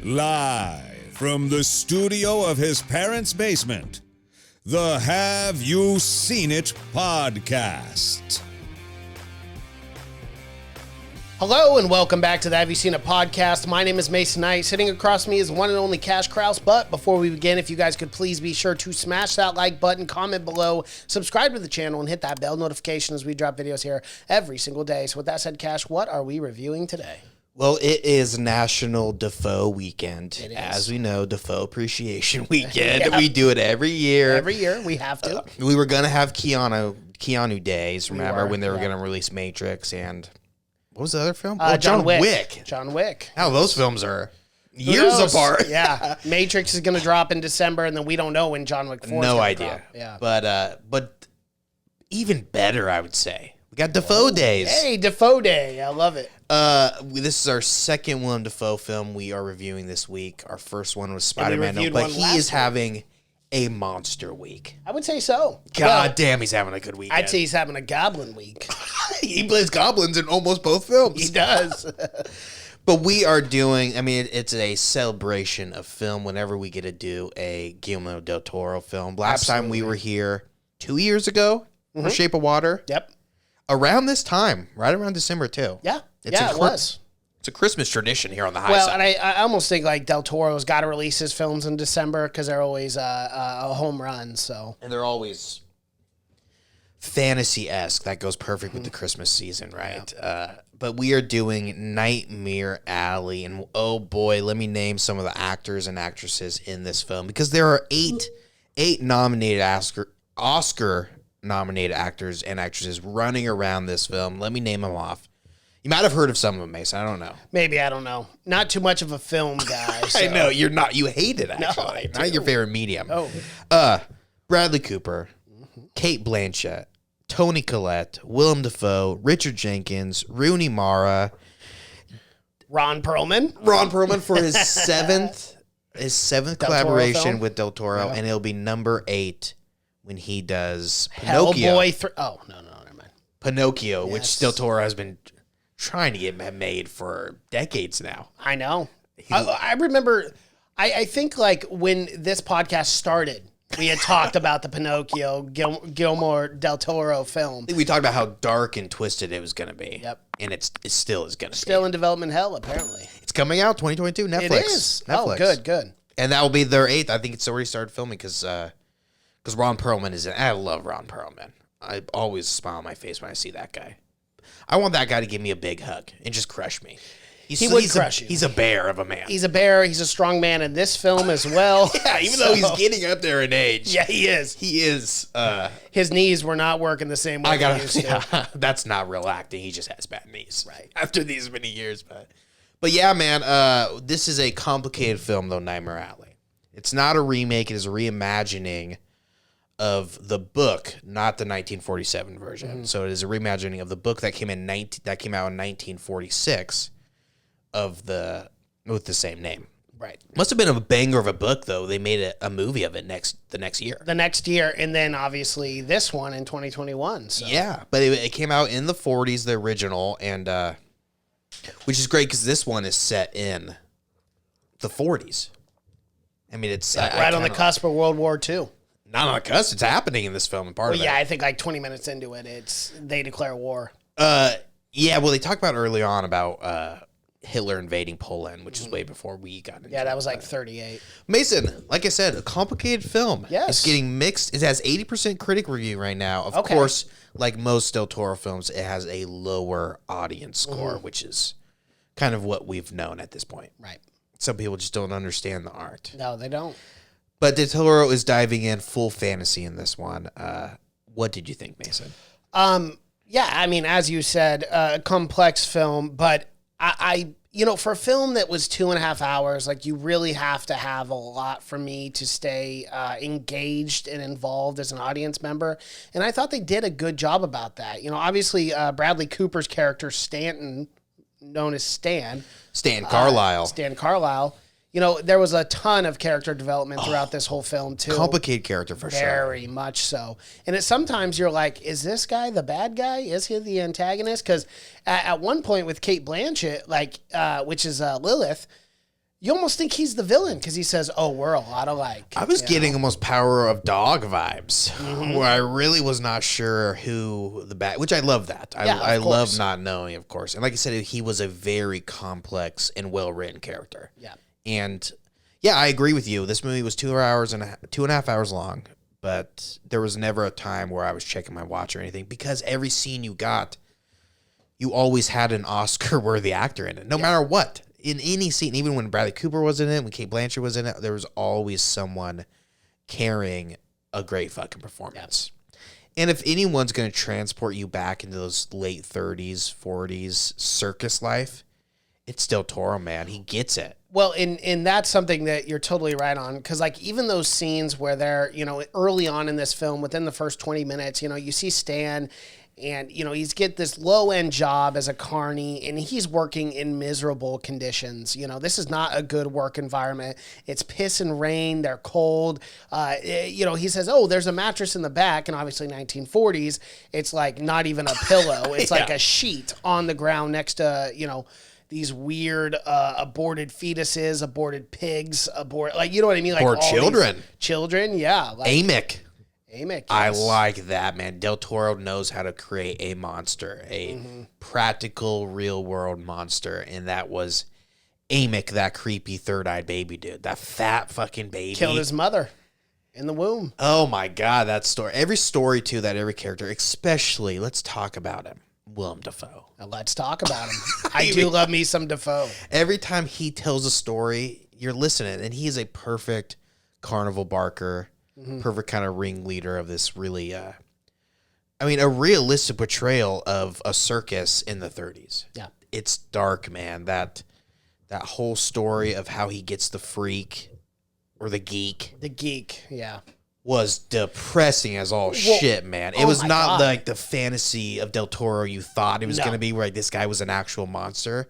Live from the studio of his parents' basement, the Have You Seen It podcast. Hello and welcome back to the Have You Seen It podcast. My name is Mason Knight. Sitting across me is the one and only Cash Kraus. But before we begin, if you guys could please be sure to smash that like button, comment below, subscribe to the channel, and hit that bell notification as we drop videos here every single day. So with that said, Cash, what are we reviewing today? Well, it is National Dafoe Weekend. It is. As we know, Dafoe Appreciation Weekend. Yeah. We do it every year. Every year we have to. We were going to have Keanu Days, remember, when they were yeah. going to release Matrix and... What was the other film? John Wick. John Wick. Now those films are years apart. Yeah. Matrix is going to drop in December, and then we don't know when John Wick 4 is No gonna idea. drop. Yeah. But even better, I would say. We got Dafoe Days. Hey, Dafoe Day. I love it. This is our second Willem Dafoe film we are reviewing this week. Our first one was Spider-Man, reviewed but one he last is week. having a monster week. I would say so. God damn, he's having a good weekend. I'd say he's having a goblin week. He plays goblins in almost both films. He does. But we are doing, I mean, it's a celebration of film whenever we get to do a Guillermo del Toro film. Last time we were here 2 years ago for Shape of Water. Yep. Around this time, right around December too. Yeah. It was. It's a Christmas tradition here on the high Well, side. and I almost think like Del Toro's got to release his films in December because they're always a home run. So And they're always fantasy-esque. That goes perfect with the Christmas season, right? Yeah. But we are doing Nightmare Alley. And oh boy, let me name some of the actors and actresses in this film. Because there are eight nominated Oscar-nominated actors and actresses running around this film. Let me name them off. You might have heard of some of them, Mason. I don't know. maybe, I don't know. Not too much of a film guy. So. I know. You're not. You hate it, actually. I do. Not your favorite medium. Oh. Bradley Cooper, Kate Blanchett, Toni Collette, Willem Dafoe, Richard Jenkins, Rooney Mara, Ron Perlman. Ron Perlman for his seventh collaboration film? with Del Toro, and it'll be number 8 when he does Pinocchio. Hellboy. No, never mind. Pinocchio, Yes. which Del Toro has been trying to get made for decades now. I know. I remember, I think like when this podcast started, we had talked about the Pinocchio Guillermo del Toro film. I think we talked about how dark and twisted it was going to be. Yep. And it still is going to be. Still in development hell, apparently. It's coming out 2022, Netflix. It is. Netflix. Oh, good. And that will be their 8th. I think it's already started filming because Ron Perlman is in. I love Ron Perlman. I always smile on my face when I see that guy. I want that guy to give me a big hug and just crush me. He would crush you. He's a bear of a man. He's a bear. He's a strong man in this film as well. Yeah, even though he's getting up there in age. Yeah, he is. He is. His knees were not working the same way they used to. Yeah, that's not real acting. He just has bad knees. Right. After these many years. But yeah, man, this is a complicated film, though, Nightmare Alley. It's not a remake. It is a reimagining of the book, not the 1947 version. Mm-hmm. So it is a reimagining of the book that came out in 1946 with the same name. Right. Must have been a banger of a book, though. They made a movie of it the next year. The next year, and then obviously this one in 2021. So. Yeah, but it came out in the 40s, the original, and which is great because this one is set in the 40s. I mean, it's right on the cusp of World War II. Not on the cusp. It's happening in this film and part of it. Yeah, I think like 20 minutes into it, they declare war. Yeah, well, they talk about early on about Hitler invading Poland, which is way before we got into it. Yeah, that was like 38. Mason, like I said, a complicated film. Yes. It's getting mixed. It has 80% critic review right now. Of course, like most Del Toro films, it has a lower audience score, which is kind of what we've known at this point. Right. Some people just don't understand the art. No, they don't. But Del Toro is diving in full fantasy in this one. What did you think, Mason? Yeah, I mean, as you said, a complex film, but I for a film that was 2.5 hours, like you really have to have a lot for me to stay engaged and involved as an audience member. And I thought they did a good job about that. Obviously Bradley Cooper's character, Stanton, known as Stan Carlisle, there was a ton of character development throughout this whole film, too. Complicated character, for sure. Very much so. And sometimes you're like, is this guy the bad guy? Is he the antagonist? Because at one point with Kate Blanchett, which is Lilith, You almost think he's the villain because he says, "Oh, we're a lot alike." I was getting almost Power of Dog vibes, where I really was not sure who the bad. Which I love that. I love not knowing, of course. And like I said, he was a very complex and well written character. Yeah. And yeah, I agree with you. This movie was 2.5 hours long, but there was never a time where I was checking my watch or anything because every scene you got, you always had an Oscar-worthy actor in it, no matter what. In any scene, even when Bradley Cooper was in it, when Cate Blanchett was in it, there was always someone carrying a great fucking performance. And if anyone's going to transport you back into those late 30s, 40s circus life, it's Del Toro, man. He gets it. Well, and that's something that you're totally right on, because like even those scenes where they're, early on in this film, within the first 20 minutes, you see Stan, and he's get this low end job as a carny, and he's working in miserable conditions. This is not a good work environment. It's piss and rain. They're cold. He says, "Oh, there's a mattress in the back," and obviously 1940s, it's like not even a pillow. It's like a sheet on the ground next to these weird aborted fetuses, aborted pigs, you know what I mean? Like or children. Children, yeah. Like, Amick. Yes. I like that, man. Del Toro knows how to create a monster, a practical, real-world monster, and that was Amick, that creepy third-eyed baby dude. That fat fucking baby. Killed his mother in the womb. Oh, my God, that story. Every story, too, that every character, especially, let's talk about him, Willem Dafoe. Let's talk about him. I do love me some Dafoe. Every time he tells a story, you're listening, and he is a perfect carnival barker, perfect kind of ringleader of this really, a realistic portrayal of a circus in the 30s. Yeah. It's dark, man. That whole story of how he gets the freak or the geek. The geek, yeah. Was depressing as all shit, man. It was not like the fantasy of Del Toro you thought it was going to be, where this guy was an actual monster.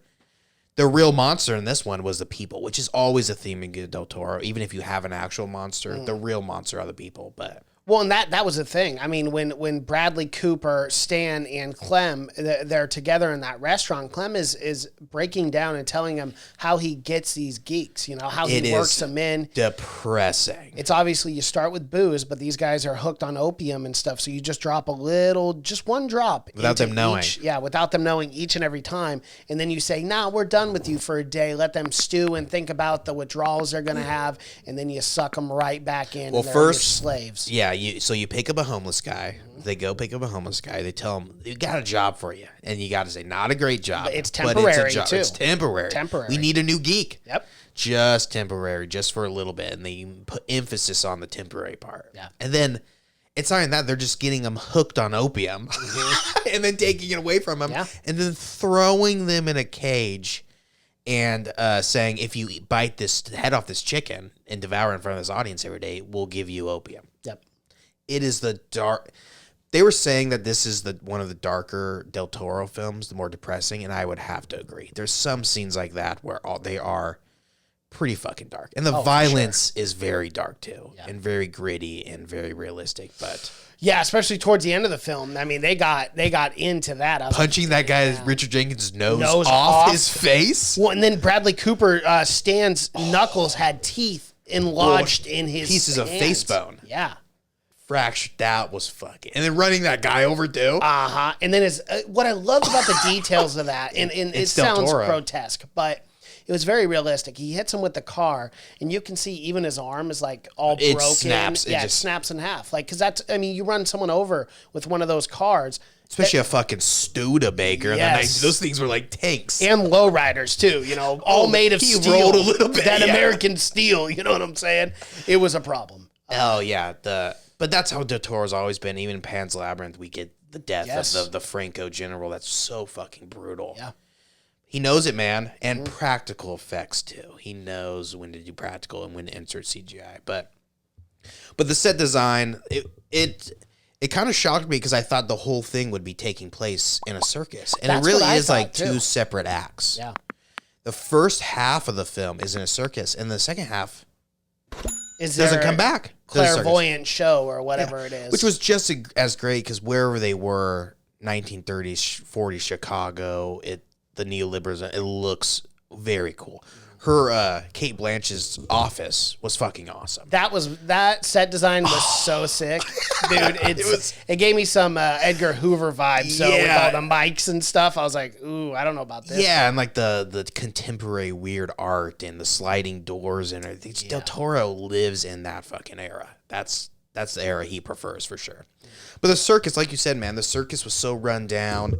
The real monster in this one was the people, which is always a theme in Del Toro. Even if you have an actual monster, the real monster are the people. But well, and that was the thing. I mean, when Bradley Cooper, Stan, and Clem, they're together in that restaurant, Clem is breaking down and telling him how he gets these geeks, how he works them in. Depressing. It's obviously you start with booze, but these guys are hooked on opium and stuff, so you just drop just one drop. Without them knowing. Without them knowing each and every time. And then you say, "Nah, we're done with you for a day. Let them stew and think about the withdrawals they're going to have," and then you suck them right back in. Well, and first, slaves. Yeah. So you pick up a homeless guy. They go pick up a homeless guy. They tell him, "You got a job for you," and you got to say, "Not a great job, but it's temporary, but it's a job. too. It's temporary. We need a new geek. Yep, just temporary, just for a little bit." And they put emphasis on the temporary part. Yeah, and then it's not even that, they're just getting them hooked on opium, and then taking it away from them, and then throwing them in a cage. And saying, "If you bite this head off this chicken and devour it in front of this audience every day, we'll give you opium." Yep. It is the dark. They were saying that this is one of the darker Del Toro films, the more depressing, and I would have to agree. There's some scenes like that where they are pretty fucking dark, and the violence is very dark too, and very gritty and very realistic. But yeah, especially towards the end of the film. I mean, they got into that. Punching that guy, Richard Jenkins' nose off his face. Well, and then Bradley Cooper, Stan's knuckles had teeth enlarged in his pieces hands. of face bone. Yeah. Fractured. That was fucking. And then running that guy over too. And then what I loved about the details of that, and it sounds grotesque, but it was very realistic. He hits him with the car, and you can see even his arm is like all broken. Snaps. It snaps in half. Like, because you run someone over with one of those cars. Especially a fucking Studebaker. Yes. Those things were like tanks. And lowriders, too, all made of steel. He rolled a little bit. That American steel, you know what I'm saying? It was a problem. Oh, yeah. But that's how Del Toro's always been. Even in Pan's Labyrinth, we get the death of the Franco general. That's so fucking brutal. Yeah. He knows it, man. And practical effects, too. He knows when to do practical and when to insert CGI. But the set design, it kind of shocked me because I thought the whole thing would be taking place in a circus. And it really is like two separate acts. Yeah. The first half of the film is in a circus, and the second half doesn't come back. Clairvoyant show or whatever it is. Which was just as great because wherever they were, 1930s, 40s Chicago, the neoliberalism, it looks very cool. her Kate Blanchett's office was fucking awesome. That set design was so sick, dude. It gave me some Edgar Hoover vibes. So with all the mics and stuff, I was like, ooh, I don't know about this. Yeah, and like the contemporary weird art and the sliding doors and everything. Del Toro lives in that fucking era. That's the era he prefers for sure. But the circus, like you said, man, the circus was so run down,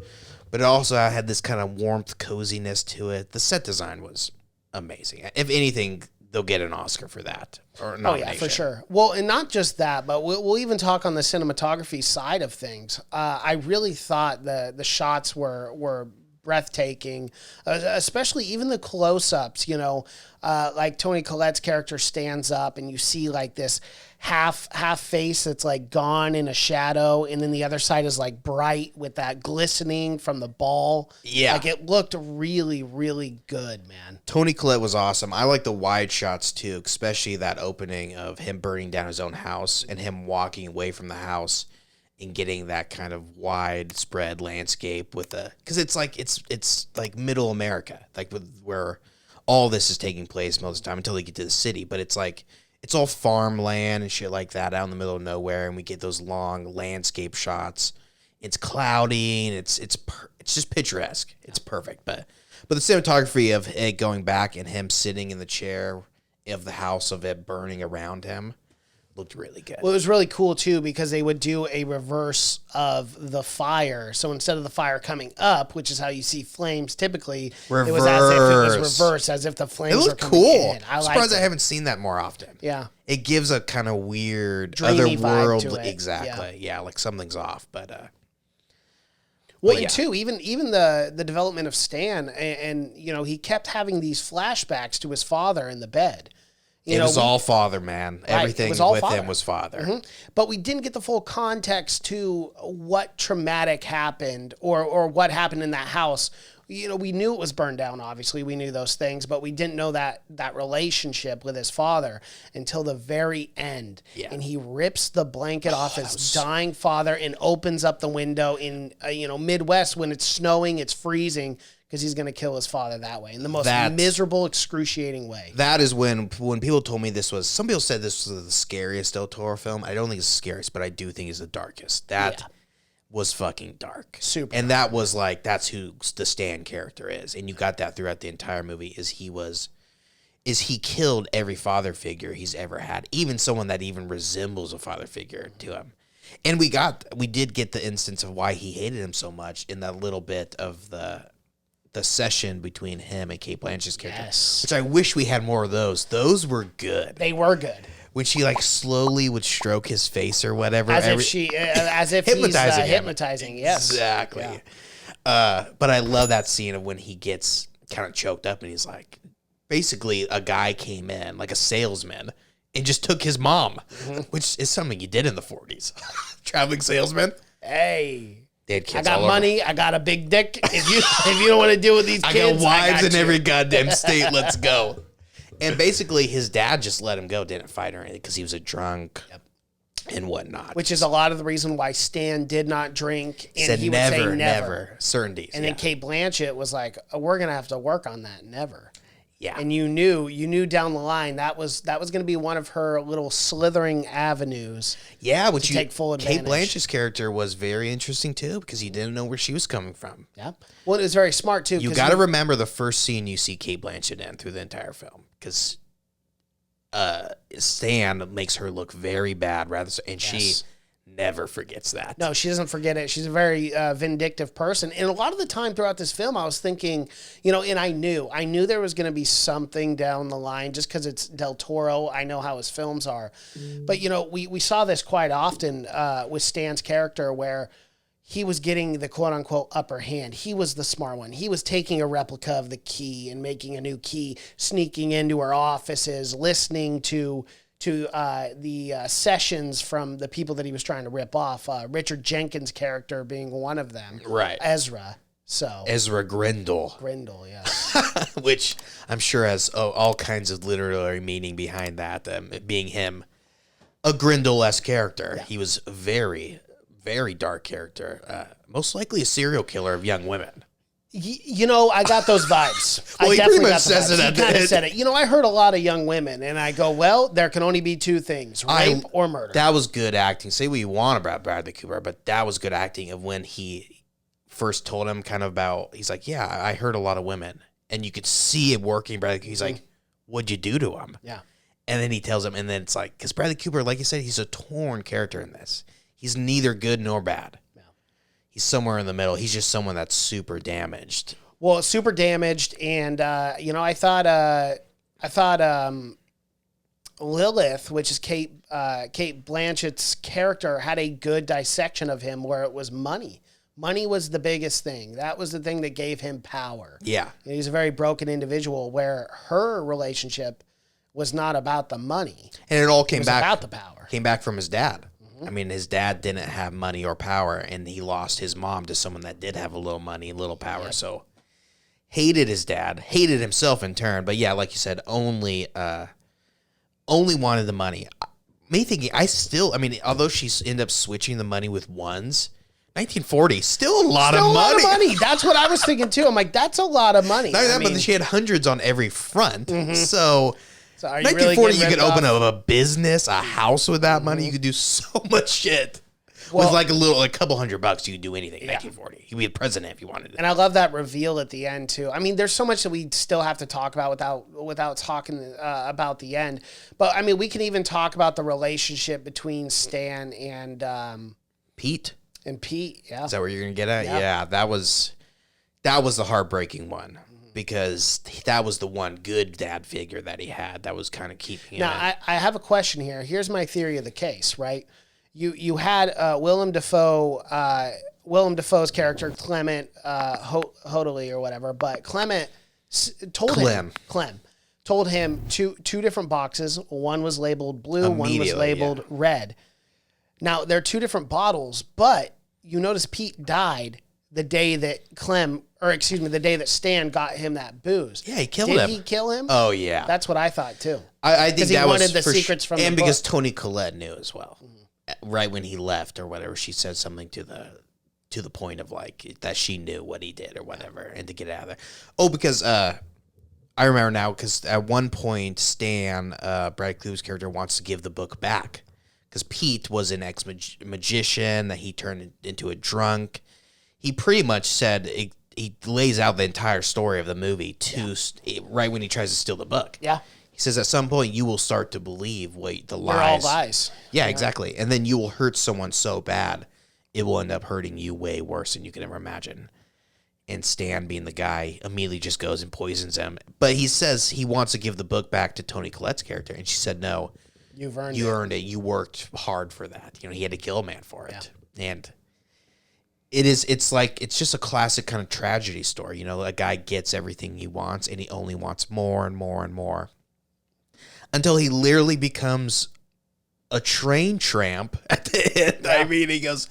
but it also had this kind of warmth, coziness to it. The set design was amazing. If anything, they'll get an Oscar for that. Or oh yeah, for sure. Well, and not just that, but we'll even talk on the cinematography side of things. I really thought the shots were breathtaking, especially even the close-ups. You know, like Toni Collette's character stands up, and you see like this half face that's like gone in a shadow, and then the other side is like bright with that glistening from the ball. Yeah, like it looked really, really good, man. Toni Collette was awesome. I like the wide shots too, especially that opening of him burning down his own house and him walking away from the house and getting that kind of widespread landscape with because it's like middle America, like where all this is taking place most of the time until they get to the city. But it's like it's all farmland and shit like that out in the middle of nowhere, and we get those long landscape shots. It's cloudy and it's just picturesque. It's perfect. But the cinematography of it going back and him sitting in the chair of the house of it burning around him looked really good. Well, it was really cool too because they would do a reverse of the fire. So instead of the fire coming up, which is how you see flames typically, it was as if it was reversed, as if the flames were coming in. I'm surprised I haven't seen that more often. Yeah. It gives a kind of weird dreamy otherworld, vibe to it. Exactly. Yeah, like something's off, but well, and too, even the development of Stan, and you know, he kept having these flashbacks to his father in the bed. It was all father, man. Everything with him was father. Mm-hmm. But we didn't get the full context to what traumatic happened or what happened in that house. You know, we knew it was burned down, obviously. We knew those things, but we didn't know that relationship with his father until the very end. Yeah. And he rips the blanket off his dying father and opens up the window in, Midwest when it's snowing, it's freezing, because he's going to kill his father that way in the most miserable, excruciating way. That is when people told me some people said this was the scariest Del Toro film. I don't think it's the scariest, but I do think it's the darkest. That was fucking dark. Super. And that was like, that's who the Stan character is. And you got that throughout the entire movie is he killed every father figure he's ever had, even someone that even resembles a father figure to him. And we did get the instance of why he hated him so much in that little bit of the session between him and Kate Blanchett's character, which I wish we had more of those. Those were good. They were good. When she like slowly would stroke his face or whatever, as if he's hypnotizing. Yes, exactly. Yeah. But I love that scene of when he gets kind of choked up and he's like, basically a guy came in like a salesman and just took his mom, which is something you did in the 40s. Traveling salesman. Hey. I got money. I got a big dick. If you don't want to deal with these kids, I got wives in every goddamn state. Let's go. And basically, his dad just let him go. Didn't fight or anything because he was a drunk and whatnot. Which is a lot of the reason why Stan did not drink. And said he would say never. Certainties. And then Kate Blanchett was like, we're gonna have to work on that. Never. Yeah. And you knew down the line that was going to be one of her little slithering avenues. Yeah, to take full advantage. Kate Blanchett's character was very interesting too because you didn't know where she was coming from. Yeah. Well, it was very smart too. You got to remember the first scene you see Kate Blanchett in through the entire film because Stan makes her look very bad she never forgets that. No, she doesn't forget it. She's a very vindictive person. And a lot of the time throughout this film, I was thinking, and I knew there was going to be something down the line just because it's Del Toro. I know how his films are. But, we saw this quite often with Stan's character where he was getting the quote-unquote upper hand. He was the smart one. He was taking a replica of the key and making a new key, sneaking into her offices, listening to the sessions from the people that he was trying to rip off. Richard Jenkins' character being one of them. Right. Ezra. Ezra Grindle. Grindle, yes. Which I'm sure has all kinds of literary meaning behind that, being him a Grindle-esque character. Yeah. He was a very, very dark character. Most likely a serial killer of young women. You know, I got those vibes. Well, I he definitely pretty much got the says vibes. it He at the kind of end. said it. You know, I heard a lot of young women, and I go, well, there can only be two things: rape or murder. That was good acting. Say what you want about Bradley Cooper, but that was good acting of when he first told him kind of about, he's like, yeah, I heard a lot of women. And you could see it working. Bradley, he's like, what'd you do to him? Yeah. And then he tells him, and then it's like, because Bradley Cooper, like you said, he's a torn character in this. He's neither good nor bad. Yeah. He's somewhere in the middle. He's just someone that's super damaged. Well, super damaged, and you know, I thought Lilith, which is Kate Blanchett's character, had a good dissection of him where it was money. Money was the biggest thing. That was the thing that gave him power. Yeah. And he's a very broken individual where her relationship was not about the money. And it all came back about the power. Came back from his dad. I mean, his dad didn't have money or power, and he lost his mom to someone that did have a little money and little power. Yep. So hated his dad, hated himself in turn. But yeah, like you said, only wanted the money. Me thinking, although she's ended up switching the money with ones, 1940, still a lot of money. That's what I was thinking too. I'm like, that's a lot of money. Not that, but she had hundreds on every front. Mm-hmm. So are you 1940, really you could open a business, a house with that money. You could do so much shit. With like a couple $100, you could do anything in 1940. You'd be a president if you wanted to. And I love that reveal at the end too. I mean, there's so much that we still have to talk about without talking about the end. But I mean, we can even talk about the relationship between Stan and Pete. Yeah. Is that where you're gonna get at? Yeah, that was the heartbreaking one. Because that was the one good dad figure that he had that was kind of keeping him. Now, I have a question here. Here's my theory of the case, right? You had Willem Dafoe's character, Clement Hodley or whatever, but Clem told him two different boxes. One was labeled blue, one was labeled red. Now, they're two different bottles, but you notice Pete died the day that the day that Stan got him that booze. Yeah, he killed him. Did he kill him? Oh, yeah. That's what I thought, too. I think that wanted was the secrets from the book. because Toni Collette knew as well. Mm-hmm. Right when he left or whatever, she said something to the point of like that she knew what he did or whatever and to get out of there. Oh, because I remember now because at one point Stan, Brad Cooper's character, wants to give the book back because Pete was an ex-magician that he turned into a drunk. He pretty much said he lays out the entire story of the movie right when he tries to steal the book. Yeah. He says at some point you will start to believe the lies. They're all lies. Yeah, exactly. And then you will hurt someone so bad, it will end up hurting you way worse than you can ever imagine. And Stan, being the guy, immediately just goes and poisons him. But he says he wants to give the book back to Toni Collette's character. And she said, no. You earned it. You worked hard for that. He had to kill a man for it. Yeah. And it's just a classic kind of tragedy story. A guy gets everything he wants and he only wants more and more and more. Until he literally becomes a train tramp at the end. Yeah. I mean, he goes,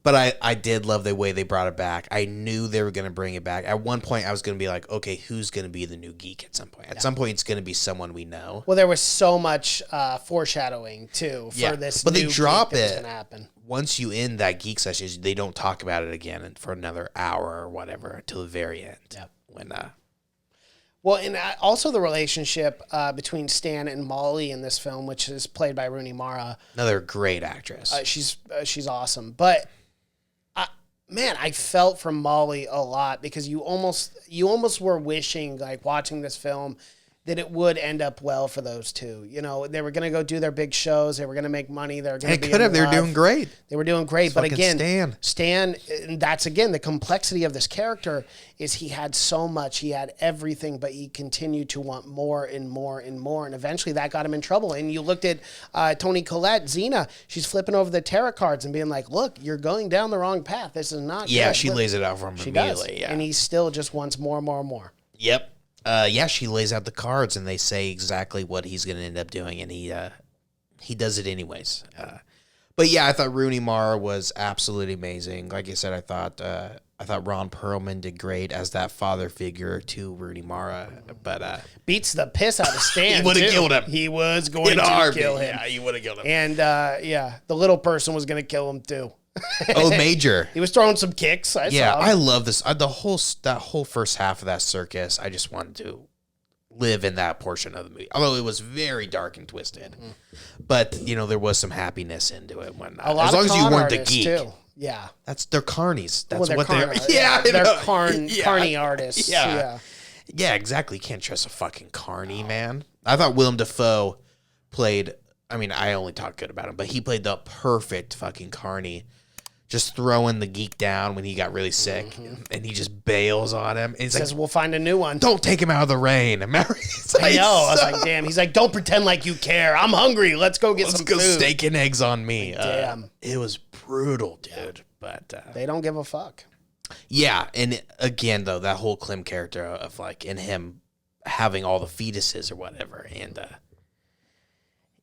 but I did love the way they brought it back. I knew they were going to bring it back. At one point, I was going to be like, okay, who's going to be the new geek at some point? At some point, it's going to be someone we know. Well, there was so much foreshadowing, too, for this but new they drop geek it. That's going to happen. Once you end that geek session, they don't talk about it again for another hour or whatever until the very end. Yeah. Well, and also the relationship between Stan and Molly in this film, which is played by Rooney Mara. Another great actress. She's awesome. But, I felt for Molly a lot because you almost were wishing, like, watching this film, that it would end up well for those two. They were going to go do their big shows. They were going to make money. They were going to be in love. They were doing great. They were doing great. But again, Stan, and that's, again, the complexity of this character is he had so much. He had everything, but he continued to want more and more and more. And eventually that got him in trouble. And you looked at Toni Collette, Xena. She's flipping over the tarot cards and being like, look, you're going down the wrong path. This is not good. She lays it out for him immediately. Yeah. And he still just wants more and more and more. Yep. She lays out the cards and they say exactly what he's going to end up doing, and he does it anyways. But yeah, I thought Rooney Mara was absolutely amazing. Like I said, I thought Ron Perlman did great as that father figure to Rooney Mara, but beats the piss out of Stan. He would have killed him. He was going to kill him. Yeah, he would have killed him. And the little person was going to kill him too. Oh, Major. He was throwing some kicks. I saw him. I love this. That whole first half of that circus, I just wanted to live in that portion of the movie. Although it was very dark and twisted. But, there was some happiness into it. A lot as long of as you con weren't the artists, geek. too. Yeah. They're carnies. That's Well, what they're. Yeah, they're Yeah, carny artists. Yeah. Yeah, exactly. You can't trust a fucking carny, man. I thought Willem Dafoe played, I only talk good about him, but he played the perfect fucking carny. Just throwing the geek down when he got really sick, and he just bails on him. And he says, we'll find a new one. Don't take him out of the rain. I know. I was like, damn. He's like, don't pretend like you care. I'm hungry. Let's go get some food. Steak and eggs on me. Damn. It was brutal, dude. But they don't give a fuck. Yeah, and again, though, that whole Clem character of in him having all the fetuses or whatever, and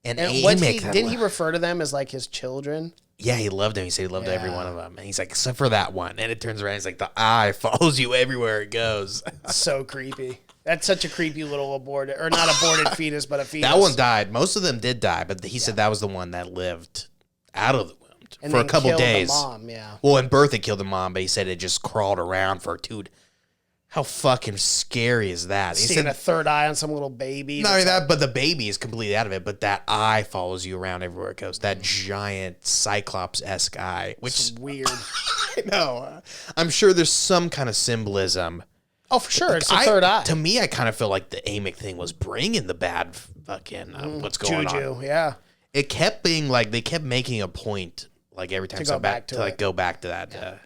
didn't he refer to them as like his children? Yeah, he loved him. He said he loved every one of them. And he's like, except for that one. And it turns around, he's like, the eye follows you everywhere it goes. So creepy. That's such a creepy little aborted, or not aborted fetus, but a fetus. That one died. Most of them did die, but he said that was the one that lived out of the womb for a couple days. The mom, yeah. Well, in birth, it killed the mom, but he said it just crawled around for 2 days. How fucking scary is that? Seeing a third eye on some little baby. Not only that, but the baby is completely out of it. But that eye follows you around everywhere it goes. That giant Cyclops-esque eye, which is weird. I know. I'm sure there's some kind of symbolism. Oh, for sure. It's a third eye. To me, I kind of feel like the Amick thing was bringing the bad fucking what's going Juju, on. Yeah. It kept being like they kept making a point like every time to go back to go back to that. Yeah.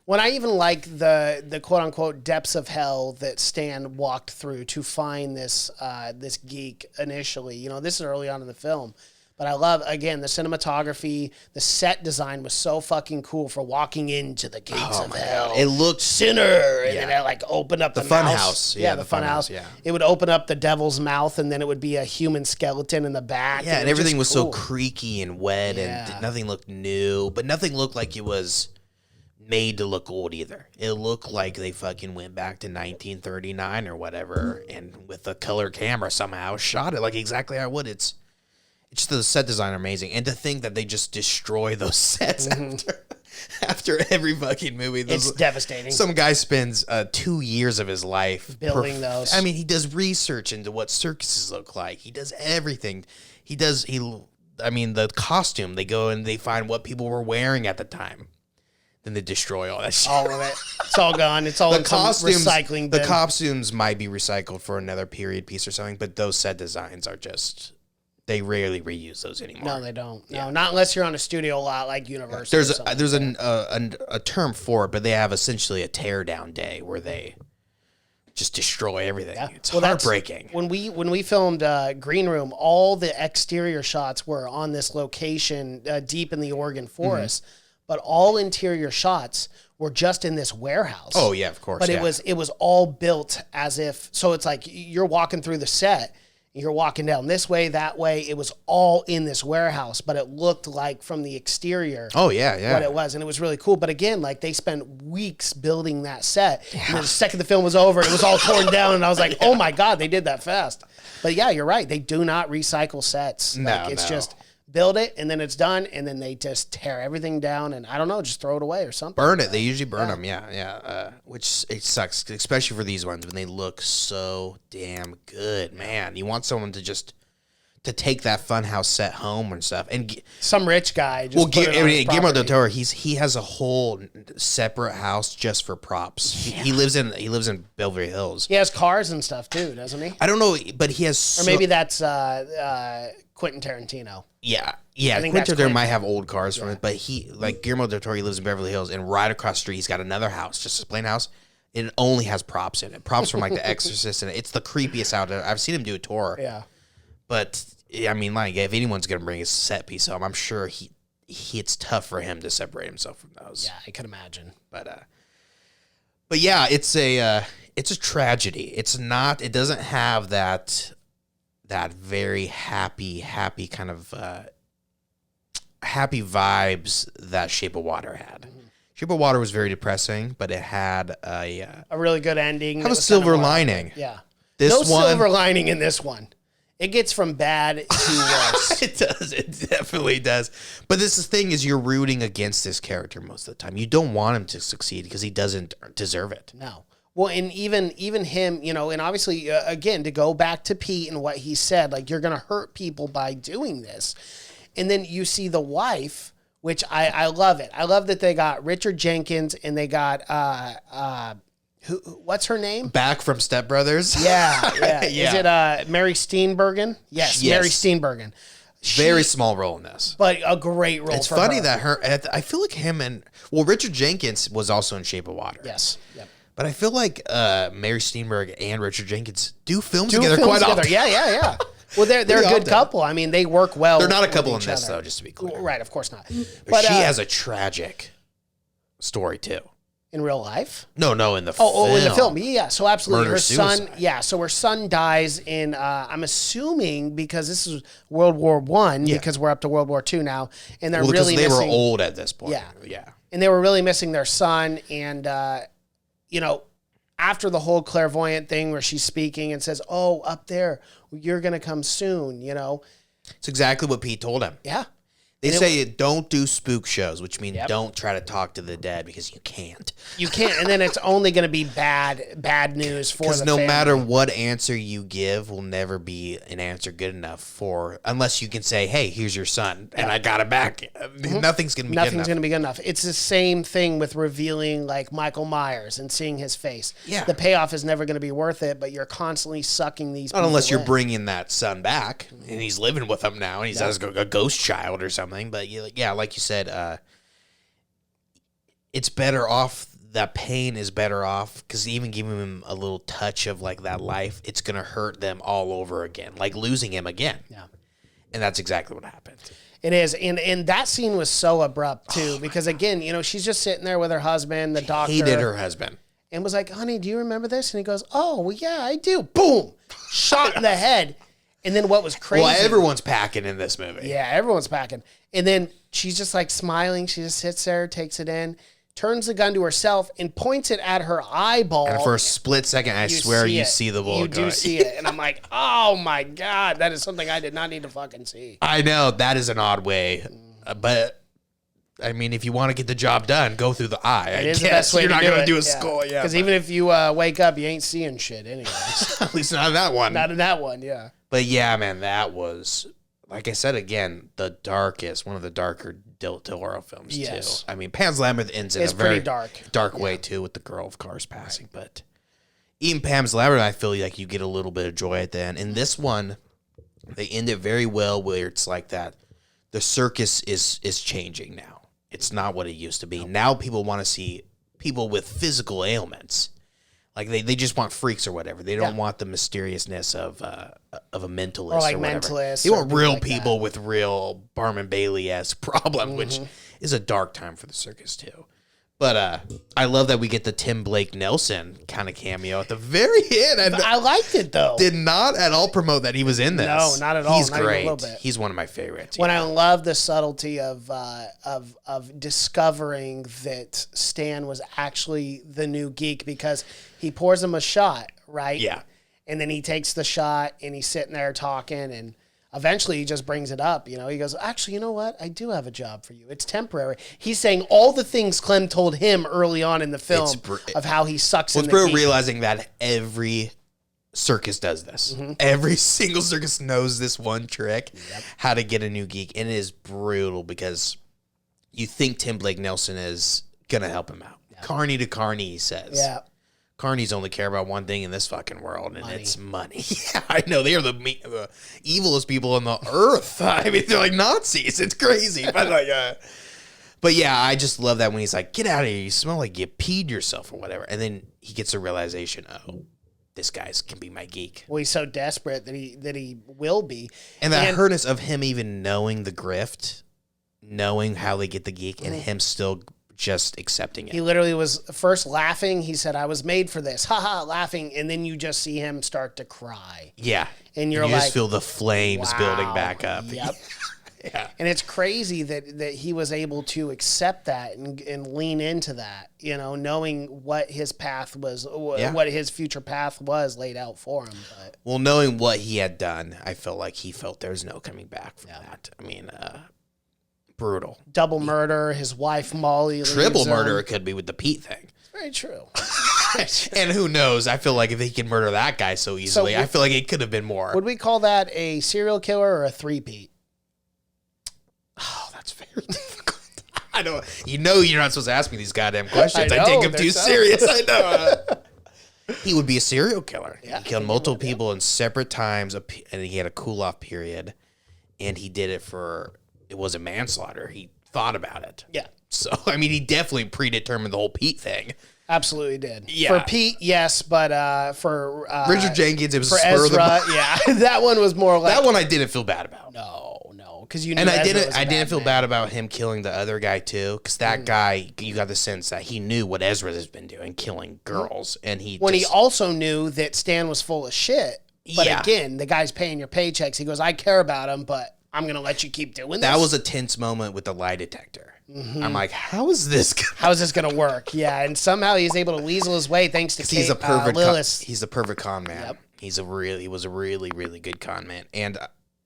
When I even like the quote unquote depths of hell that Stan walked through to find this this geek initially, this is early on in the film, but I love again the cinematography, the set design was so fucking cool for walking into the gates of hell. God. It looked sinner, and then it like opened up the fun mouse. house. Yeah, the fun house. Yeah, it would open up the devil's mouth, and then it would be a human skeleton in the back. Yeah, and everything was cool. so creaky and wet, and nothing looked new, but nothing looked like it was made to look old either. It looked like they fucking went back to 1939 or whatever, and with a color camera somehow shot it like exactly how I would. It's just the set design are amazing, and to think that they just destroy those sets after every fucking movie. It's devastating. Some guy spends 2 years of his life building those. He does research into what circuses look like. He does everything. The costume, they go and they find what people were wearing at the time. Then they destroy all that shit. All of it. It's all gone. It's all in some recycling bin. The costumes might be recycled for another period piece or something, but those set designs are just, they rarely reuse those anymore. No, they don't. No, not unless you're on a studio lot like Universal. There's a term for it, but they have essentially a tear down day where they just destroy everything. Yeah. It's heartbreaking. When we filmed Green Room, all the exterior shots were on this location deep in the Oregon forest. But all interior shots were just in this warehouse. Oh yeah, of course. But it was all built as if, so it's like you're walking through the set, you're walking down this way, that way. It was all in this warehouse, but it looked like from the exterior. Oh yeah. What it was, and it was really cool. But again, like they spent weeks building that set, and the second the film was over, it was all torn down, and I was like, oh my god, they did that fast. But yeah, you're right. They do not recycle sets. It's just build it, and then it's done, and then they just tear everything down, and I don't know, just throw it away or something. Burn it. They usually burn them, which it sucks, especially for these ones when they look so damn good, man. You want someone to take that funhouse set home and stuff, and some rich guy. Guillermo del Toro, he has a whole separate house just for props. Yeah. He lives in Beverly Hills. He has cars and stuff too, doesn't he? I don't know, but he has. Or maybe that's Quentin Tarantino. Yeah. Quentin Tarantino might have old cars from it, but Guillermo del Toro, he lives in Beverly Hills, and right across the street, he's got another house, just a plain house. It only has props in it. Props from The Exorcist, and it's the creepiest out there. I've seen him do a tour. Yeah. But if anyone's gonna bring a set piece home, I'm sure it's tough for him to separate himself from those. Yeah, I can imagine. But yeah, it's a tragedy. It's not. It doesn't have that very happy kind of happy vibes that Shape of Water had. Mm-hmm. Shape of Water was very depressing, but it had a really good ending. Had a silver lining. Yeah. No silver lining in this one. It gets from bad to worse. It does. It definitely does. But this is the thing is you're rooting against this character most of the time. You don't want him to succeed because he doesn't deserve it. No. Well, and even him, you know, and obviously, again, to go back to Pete and what he said, like, you're going to hurt people by doing this. And then you see the wife, which I love it. I love that they got Richard Jenkins and they got, what's her name? Back from Step Brothers. Yeah. Yeah. Is it Mary Steenburgen? Yes, Mary Steenburgen. Very small role in this. But a great role. It's for funny her. that I feel like him and, well, Richard Jenkins was also in Shape of Water. Yes. Yep. But I feel like Mary Steenburgen and Richard Jenkins do films together quite often. Yeah. Well, they're a good couple. I mean, they work well. They're not a couple in each this, other. though, just to be clear. Right, of course not. But she has a tragic story, too. In real life? No, in the film. Oh, in the film. Yeah, so absolutely. Her son, Murder-suicide. so her son dies in, I'm assuming, because this is World War I, because we're up to World War II now, and they're really they missing... were old at this point. Yeah. And they were really missing their son, and, you know, after the whole clairvoyant thing where she's speaking and says, oh, up there, you're going to come soon, you know? It's exactly what Pete told him. Yeah. They say don't do spook shows, which means Yep. don't try to talk to the dead because you can't. You can't, and then it's only going to be bad news for the Because no family. matter what answer you give will never be an answer good enough for, unless you can say, hey, here's your son, and I got him back. Nothing's going to be good enough. Nothing's going to be good enough. It's the same thing with revealing like Michael Myers and seeing his face. Yeah. The payoff is never going to be worth it, but you're constantly sucking these Not people unless you're in. bringing that son back, and he's living with them now, and he's has a ghost child or something. But yeah, like you said, it's better off. That pain is better off because even giving him a little touch of like that life, it's gonna hurt them all over again, like losing him again. Yeah. And that's exactly what happened. It is. And that scene was so abrupt too, because again, you know, she's just sitting there with her husband, the doctor. Hated her husband. And was like, honey, do you remember this? And he goes, oh, well, yeah, I do. Boom. Shot in the head. And then what was crazy. Well, everyone's packing in this movie. Yeah, everyone's packing. And then she's just like smiling. She just sits there, takes it in, turns the gun to herself and points it at her eyeball. And for a split second, I swear you see the bullet. You do see it. And I'm like, oh my God, that is something I did not need to fucking see. I know, that is an odd way. But, I mean, if you want to get the job done, go through the eye. It is the best way You're to not do going to it. do a skull, yeah. Because even if you wake up, you ain't seeing shit anyways. At least not in that one. Not in that one, yeah. But yeah, man, that was, like I said again, one of the darker Del Toro films, Yes. too. I mean, Pan's Labyrinth ends in It's a very pretty dark way, too, with the girl of cars passing. But even Pam's Labyrinth, I feel like you get a little bit of joy at the end. In this one, they end it very well where it's like that. The circus is changing now. It's not what it used to be. Now people want to see people with physical ailments. Like they just want freaks or whatever. They don't want the mysteriousness of a mentalist Or like whatever. mentalists They or want people real like people with real Barnum Bailey-esque problem, which is a dark time for the circus too. But I love that we get the Tim Blake Nelson kind of cameo at the very end. I liked it though. Did not at all promote that he was in this. No, not at all. He's Not even a great. little bit. He's one of my favorites. When I love the subtlety of discovering that Stan was actually the new geek because he pours him a shot, right? Yeah. And then he takes the shot and he's sitting there talking and eventually he just brings it up. You know, he goes, actually, you know what? I do have a job for you. It's temporary. He's saying all the things Clem told him early on in the film of how he sucks in the We're geek. realizing that every circus does this. Every single circus knows this one trick, how to get a new geek. And it is brutal because you think Tim Blake Nelson is going to help him out. Carney to Carney, he says. Yeah. Carnies only care about one thing in this fucking world, and it's money. Yeah, I know. They are the evilest people on the earth. I mean, they're like Nazis. It's crazy. But yeah, I just love that when he's like, get out of here. You smell like you peed yourself or whatever. And then he gets a realization, oh, this guy's can be my geek. Well, he's so desperate that he will be. And the hurtness of him even knowing the grift, knowing how they get the geek, and him still just accepting it. He literally was first laughing. He said, I was made for this. Haha, laughing. And then you just see him start to cry. Yeah. And you're you like, just feel the flames building back up. Yep. Yeah. And it's crazy that he was able to accept that and lean into that, you know, knowing what his path was, what his future path was laid out for him. But. Well, knowing what he had done, I felt like he felt there was no coming back from that. I mean, brutal. Double murder, his wife Molly. Triple murder it could be with the Pete thing. Very true. And who knows? I feel like if he can murder that guy so easily, I feel like it could have been more. Would we call that a serial killer or a three-peat? Oh, that's very difficult. I know. You know you're not supposed to ask me these goddamn questions. I take them too serious. I know. He would be a serial killer. Yeah, he killed multiple people in separate times, and he had a cool-off period, and he did it it wasn't manslaughter. He thought about it. Yeah. So, I mean, he definitely predetermined the whole Pete thing. Absolutely did. Yeah. For Pete, yes, but for Richard Jenkins, it was for a spur Ezra, of the yeah, that one was more like that one I didn't feel bad about. No, because you knew And Ezra I was didn't feel man. bad about him killing the other guy too, because that guy, you got the sense that he knew what Ezra has been doing, killing girls, and he also knew that Stan was full of shit. But again, the guy's paying your paychecks. He goes, I care about him, but I'm gonna let you keep doing this. That was a tense moment with the lie detector. I'm like, how is this? How is this gonna work? Yeah, and somehow he's able to weasel his way thanks to He's a perfect. Lilith. He's a perfect con man. Yep. He was a really, really good con man. And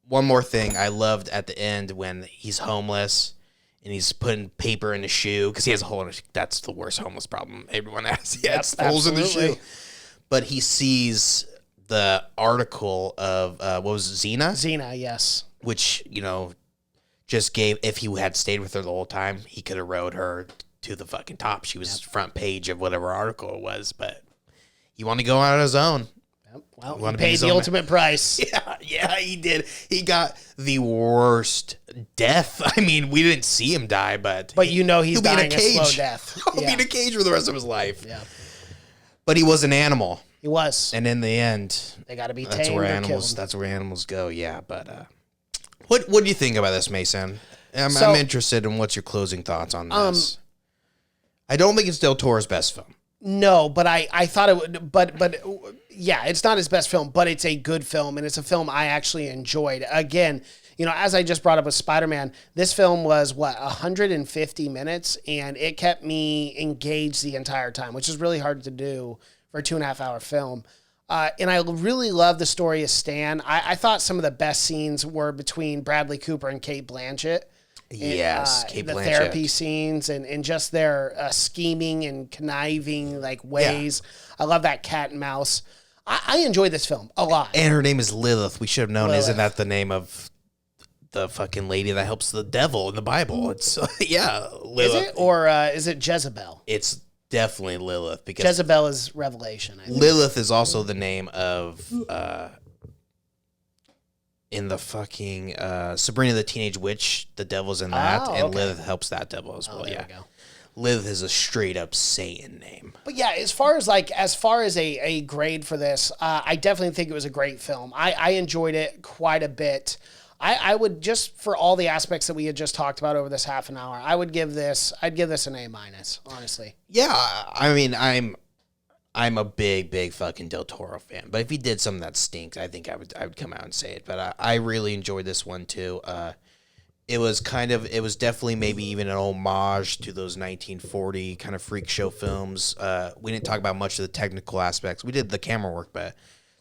one more thing I loved at the end when he's homeless and he's putting paper in his shoe because he has a hole in his. That's the worst homeless problem everyone has. He has holes in the shoe. But he sees the article of what was it, Xena? Xena, yes. Which, you know, just gave, if he had stayed with her the whole time, he could have rode her to the fucking top. She was front page of whatever article it was, but he wanted to go out on his own. Yep. Well, he paid the ultimate price. Yeah, he did. He got the worst death. I mean, we didn't see him die, but you know he's dying a slow death. He'll be in a cage for the rest of his life. Yeah. But he was an animal. He was. And in the end, they got to be that's tamed where or animals. killed. That's where animals go. Yeah, but what do you think about this, Mason? I'm interested in what's your closing thoughts on this. I don't think it's Del Toro's best film. No, but I thought it would. But yeah, it's not his best film, but it's a good film, and it's a film I actually enjoyed. Again, you know, as I just brought up with Spider-Man, this film was 150 minutes, and it kept me engaged the entire time, which is really hard to do for a 2.5 hour film. And I really love the story of Stan. I thought some of the best scenes were between Bradley Cooper and Cate Blanchett. Yes, Cate Blanchett. The therapy scenes and just their scheming and conniving like ways. Yeah. I love that cat and mouse. I enjoyed this film a lot. And her name is Lilith. We should have known. Isn't that the name of the fucking lady that helps the devil in the Bible? It's Lilith. Is it, or is it Jezebel? It's definitely Lilith, because Jezebel is Revelation. I think. Lilith is also the name of in the fucking Sabrina the Teenage Witch. The devil's in that, and Lilith helps that devil as well. There we go. Lilith is a straight up Satan name. But yeah, as far as a grade for this, I definitely think it was a great film. I enjoyed it quite a bit. I would, just for all the aspects that we had just talked about over this half an hour, I'd give this an A-, honestly. Yeah, I mean, I'm a big fucking Del Toro fan, but if he did something that stinks, I think I would come out and say it. But I really enjoyed this one too. It was definitely maybe even an homage to those 1940 kind of freak show films. We didn't talk about much of the technical aspects. We did the camera work, but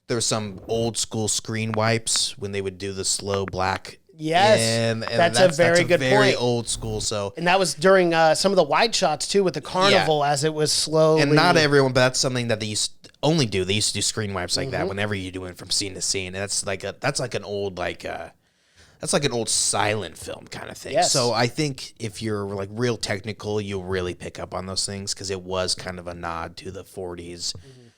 there was some old school screen wipes when they would do the slow black. Yes, and that's a very good point. Very old school. So, and that was during some of the wide shots too, with the carnival as it was slowly. And not everyone, but that's something that they used to only do. They used to do screen wipes like that whenever you do it from scene to scene. And that's like an old silent film kind of thing. Yes. So I think if you're like real technical, you'll really pick up on those things, because it was kind of a nod to the 40s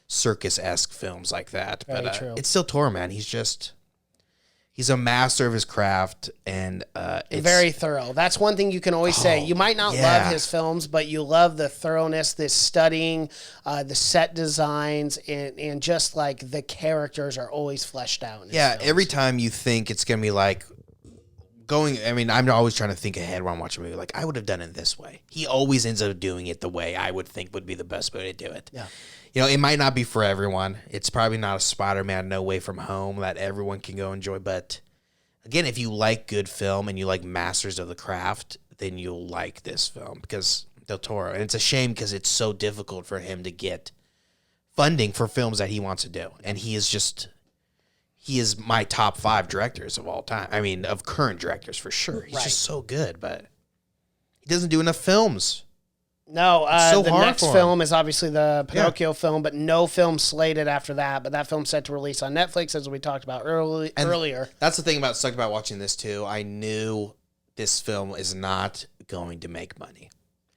circus-esque films like that. Very but true. It's still Toro, man. He's a master of his craft, and it's very thorough. That's one thing you can always say. You might not love his films, but you love the thoroughness, the studying, the set designs, and just like the characters are always fleshed out. In his films. Every time you think it's going to be like I'm always trying to think ahead when I'm watching a movie. Like, I would have done it this way. He always ends up doing it the way I would think would be the best way to do it. Yeah. You know, it might not be for everyone. It's probably not a Spider-Man No Way From Home that everyone can go enjoy. But again, if you like good film and you like masters of the craft, then you'll like this film because Del Toro. And it's a shame because it's so difficult for him to get funding for films that he wants to do. And he is my top 5 directors of all time. I mean, of current directors for sure. He's just so good, but he doesn't do enough films. No, so the hard next for him. film is obviously the Pinocchio film, but no film slated after that. But that film's set to release on Netflix, as we talked about earlier. That's the thing sucked about watching this too. I knew this film is not going to make money.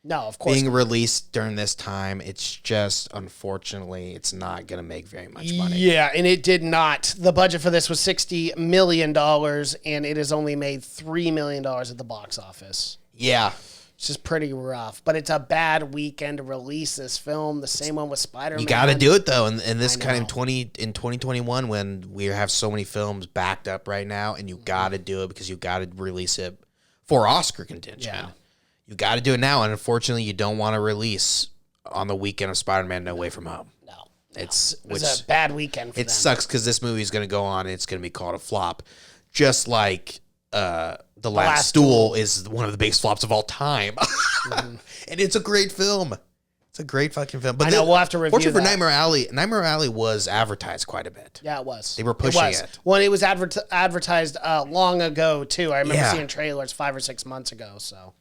No, of course. Being released during this time, it's just, unfortunately, it's not going to make very much money. Yeah, and it did not. The budget for this was $60 million, and it has only made $3 million at the box office. Yeah. It's just pretty rough. But it's a bad weekend to release this film. The same one with Spider-Man. You got to do it, though, in this kind of 2021 when we have so many films backed up right now, and you got to do it because you got to release it for Oscar contention. Yeah. You got to do it now, and unfortunately, you don't want to release on the weekend of Spider-Man No Way From Home. No. It was a bad weekend for them. It sucks because this movie is going to go on, and it's going to be called a flop, just like The Last Duel is one of the biggest flops of all time. And it's a great film. It's a great fucking film. But I know, we'll have to review fortunately for that. Nightmare Alley was advertised quite a bit. Yeah, it was. They were pushing it. Well, it was advertised long ago, too. I remember Yeah. seeing trailers 5 or 6 months ago, so.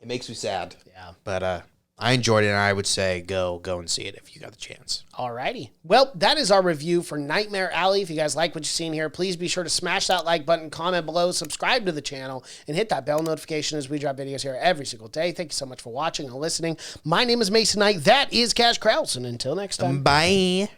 It makes me sad. Yeah. But I enjoyed it, and I would say go and see it if you got the chance. Alrighty. Well, that is our review for Nightmare Alley. If you guys like what you've seen here, please be sure to smash that like button, comment below, subscribe to the channel, and hit that bell notification as we drop videos here every single day. Thank you so much for watching and listening. My name is Mason Knight. That is Cash Krause, and until next time. Bye.